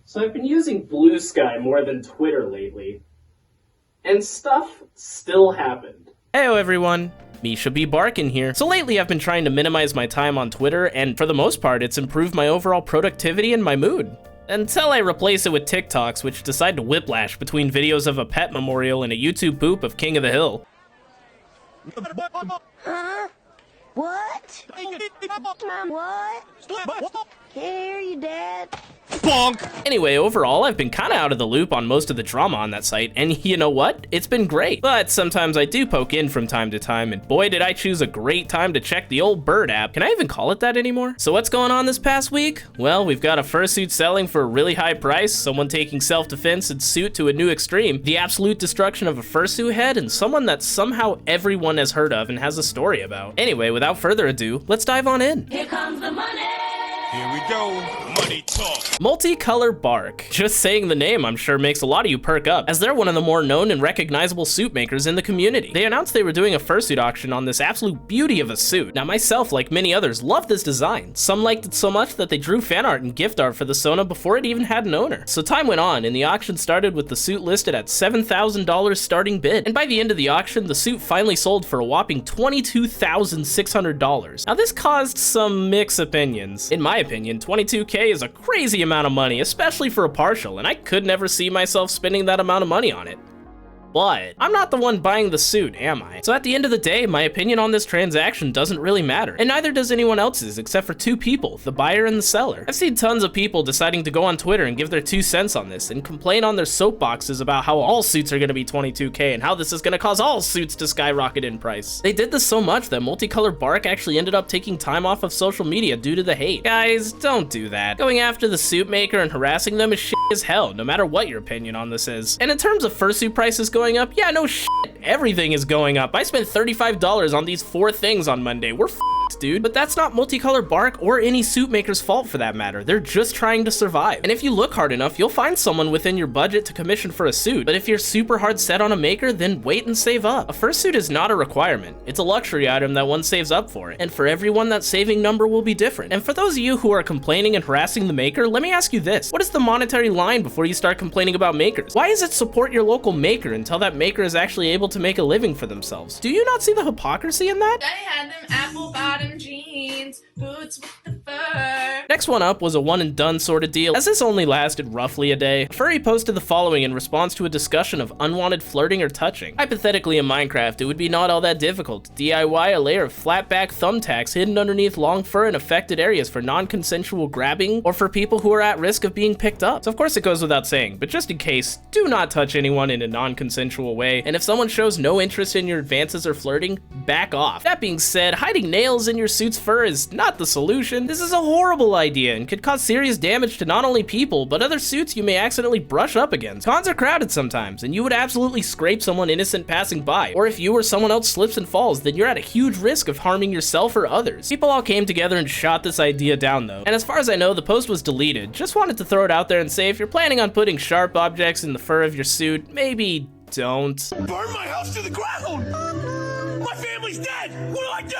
So I've been using Blue Sky more than Twitter lately, and stuff still happened. Heyo everyone, Misha B. Barkin here. So lately I've been trying to minimize my time on Twitter, and for the most part it's improved my overall productivity and my mood. Until I replace it with TikToks, which decide to whiplash between videos of a pet memorial and a YouTube poop of King of the Hill. Huh? What? What? Can't hear you, Dad. Bonk! Anyway, overall, I've been kinda out of the loop on most of the drama on that site, and you know what? It's been great. But sometimes I do poke in from time to time, and boy did I choose a great time to check the old Bird app. Can I even call it that anymore? So what's going on this past week? Well, we've got a fursuit selling for a really high price, someone taking self-defense and suit to a new extreme, the absolute destruction of a fursuit head, and someone that somehow everyone has heard of and has a story about. Anyway, without further ado, let's dive on in. Here comes the money. Here we go, money talk. Multicolor Bark. Just saying the name I'm sure makes a lot of you perk up, as they're one of the more known and recognizable suit makers in the community. They announced they were doing a fursuit auction on this absolute beauty of a suit. Now myself, like many others, love this design. Some liked it so much that they drew fan art and gift art for the Sona before it even had an owner. So time went on, and the auction started with the suit listed at $7,000 starting bid. And by the end of the auction, the suit finally sold for a whopping $22,600. Now this caused some mixed opinions. In my opinion, $22K is a crazy amount of money, especially for a partial, and I could never see myself spending that amount of money on it. But I'm not the one buying the suit, am I? So at the end of the day, my opinion on this transaction doesn't really matter, and neither does anyone else's except for two people, the buyer and the seller. I've seen tons of people deciding to go on Twitter and give their 2 cents on this and complain on their soapboxes about how all suits are gonna be $22K and how this is gonna cause all suits to skyrocket in price. They did this so much that Multicolor Bark actually ended up taking time off of social media due to the hate. Guys, don't do that. Going after the suit maker and harassing them is shit as hell, no matter what your opinion on this is. And in terms of fursuit prices going up, yeah, no shit, everything is going up. I spent $35 on these 4 things on Monday. We're f***ed, dude. But that's not Multicolor Bark or any suit maker's fault for that matter. They're just trying to survive. And if you look hard enough, you'll find someone within your budget to commission for a suit. But if you're super hard set on a maker, then wait and save up. A fursuit is not a requirement. It's a luxury item that one saves up for it. And for everyone, that saving number will be different. And for those of you who are complaining and harassing the maker, let me ask you this. What is the monetary line before you start complaining about makers? Why is it support your local maker until that maker is actually able to make a living for themselves? Do you not see the hypocrisy in that? I had them apple bottom jeans, boots with the fur. Next one up was a one and done sort of deal, as this only lasted roughly a day. Furry posted the following in response to a discussion of unwanted flirting or touching. Hypothetically in Minecraft, it would be not all that difficult to DIY a layer of flat back thumbtacks hidden underneath long fur in affected areas for non-consensual grabbing or for people who are at risk of being picked up. So of course it goes without saying, but just in case, do not touch anyone in a non-consensual way, and if someone shows no interest in your advances or flirting, back off. That being said, hiding nails in your suit's fur is not the solution. This is a horrible idea and could cause serious damage to not only people, but other suits you may accidentally brush up against. Cons are crowded sometimes, and you would absolutely scrape someone innocent passing by, or if you or someone else slips and falls, then you're at a huge risk of harming yourself or others. People all came together and shot this idea down though, and as far as I know, the post was deleted. Just wanted to throw it out there and say if you're planning on putting sharp objects in the fur of your suit, maybe don't. Burn my house to the ground! My family's dead! What do I do?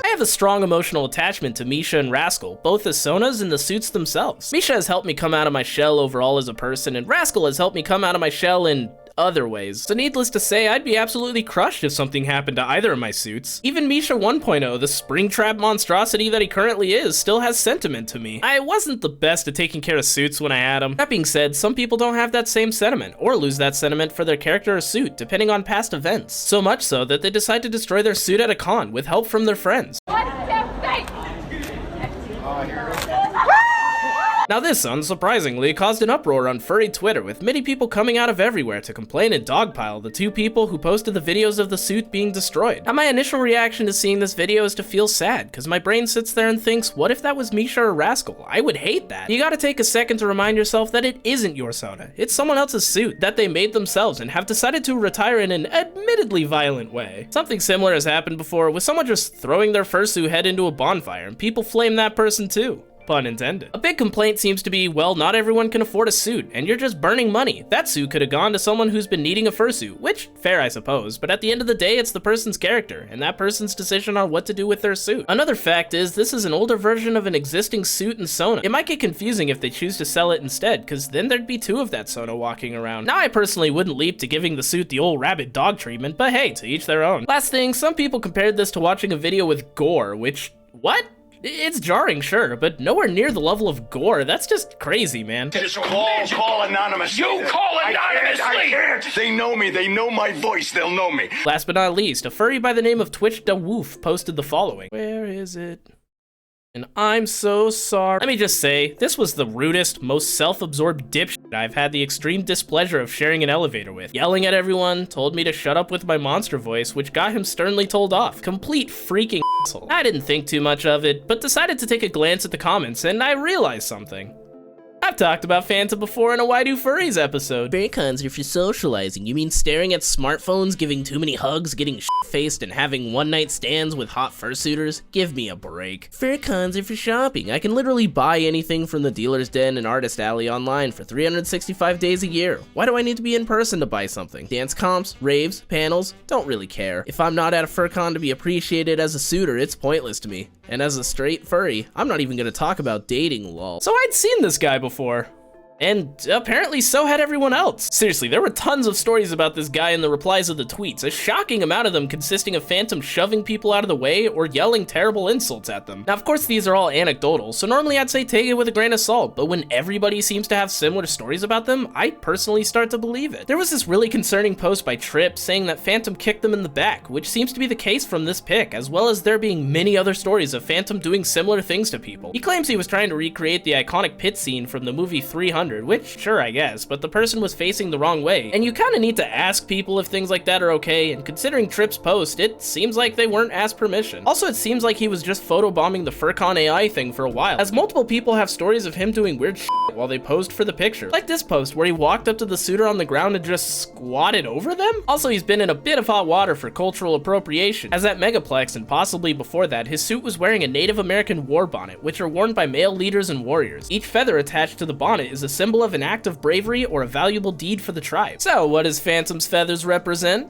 I have a strong emotional attachment to Misha and Rascal, both as Sonas and the suits themselves. Misha has helped me come out of my shell overall as a person, and Rascal has helped me come out of my shell in other ways. So needless to say, I'd be absolutely crushed if something happened to either of my suits. Even Misha 1.0, the Springtrap monstrosity that he currently is, still has sentiment to me. I wasn't the best at taking care of suits when I had them. That being said, some people don't have that same sentiment, or lose that sentiment for their character or suit, depending on past events. So much so that they decide to destroy their suit at a con with help from their friends. Now this, unsurprisingly, caused an uproar on furry Twitter, with many people coming out of everywhere to complain and dogpile the 2 people who posted the videos of the suit being destroyed. Now my initial reaction to seeing this video is to feel sad, cause my brain sits there and thinks, what if that was Misha or Rascal? I would hate that. You gotta take a second to remind yourself that it isn't your Sona. It's someone else's suit that they made themselves and have decided to retire in an admittedly violent way. Something similar has happened before with someone just throwing their fursuit head into a bonfire and people flame that person too. Pun intended. A big complaint seems to be, well, not everyone can afford a suit, and you're just burning money. That suit could have gone to someone who's been needing a fursuit, which, fair I suppose, but at the end of the day, it's the person's character, and that person's decision on what to do with their suit. Another fact is, this is an older version of an existing suit in Sona. It might get confusing if they choose to sell it instead, because then there'd be two of that Sona walking around. Now, I personally wouldn't leap to giving the suit the old rabid dog treatment, but hey, to each their own. Last thing, some people compared this to watching a video with gore, which, what? It's jarring, sure, but nowhere near the level of gore. That's just crazy, man. Just call anonymous. You call anonymously. I can't. They know me. They know my voice. They'll know me. Last but not least, a furry by the name of Twitch Da Woof posted the following. Where is it? And I'm so sorry. Let me just say, this was the rudest, most self-absorbed dipshit I've had the extreme displeasure of sharing an elevator with. Yelling at everyone, told me to shut up with my monster voice, which got him sternly told off. Complete freaking asshole. I didn't think too much of it, but decided to take a glance at the comments, and I realized something. I've talked about Phantom before in a Why Do Furries episode. Furcons are for socializing. You mean staring at smartphones, giving too many hugs, getting shit-faced, and having one-night stands with hot fursuiters? Give me a break. Furcons are for shopping. I can literally buy anything from the Dealer's Den and Artist Alley online for 365 days a year. Why do I need to be in person to buy something? Dance comps, raves, panels, don't really care. If I'm not at a Furcon to be appreciated as a suitor, it's pointless to me. And as a straight furry, I'm not even gonna talk about dating, lol. So I'd seen this guy before. And apparently so had everyone else. Seriously, there were tons of stories about this guy in the replies of the tweets, a shocking amount of them consisting of Phantom shoving people out of the way or yelling terrible insults at them. Now, of course, these are all anecdotal, so normally I'd say take it with a grain of salt, but when everybody seems to have similar stories about them, I personally start to believe it. There was this really concerning post by Trip saying that Phantom kicked them in the back, which seems to be the case from this pic, as well as there being many other stories of Phantom doing similar things to people. He claims he was trying to recreate the iconic pit scene from the movie 300, which, sure, I guess, but the person was facing the wrong way, and you kinda need to ask people if things like that are okay, and considering Tripp's post, it seems like they weren't asked permission. Also, it seems like he was just photobombing the Furcon AI thing for a while, as multiple people have stories of him doing weird shit while they posed for the picture. Like this post, where he walked up to the suitor on the ground and just squatted over them? Also, he's been in a bit of hot water for cultural appropriation, as at Megaplex, and possibly before that, his suit was wearing a Native American war bonnet, which are worn by male leaders and warriors. Each feather attached to the bonnet is a symbol of an act of bravery or a valuable deed for the tribe. So, what does Phantom's feathers represent?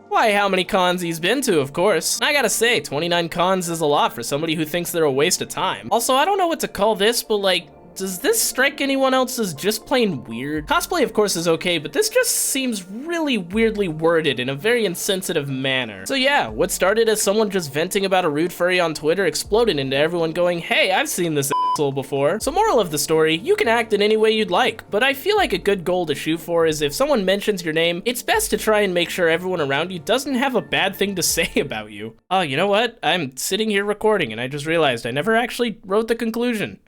Why, how many cons he's been to, of course. I gotta say, 29 cons is a lot for somebody who thinks they're a waste of time. Also, I don't know what to call this, but like, does this strike anyone else as just plain weird? Cosplay, of course, is okay, but this just seems really weirdly worded in a very insensitive manner. So yeah, what started as someone just venting about a rude furry on Twitter exploded into everyone going, hey, I've seen this asshole before. So moral of the story, you can act in any way you'd like, but I feel like a good goal to shoot for is if someone mentions your name, it's best to try and make sure everyone around you doesn't have a bad thing to say about you. Oh, you know what? I'm sitting here recording and I just realized I never actually wrote the conclusion.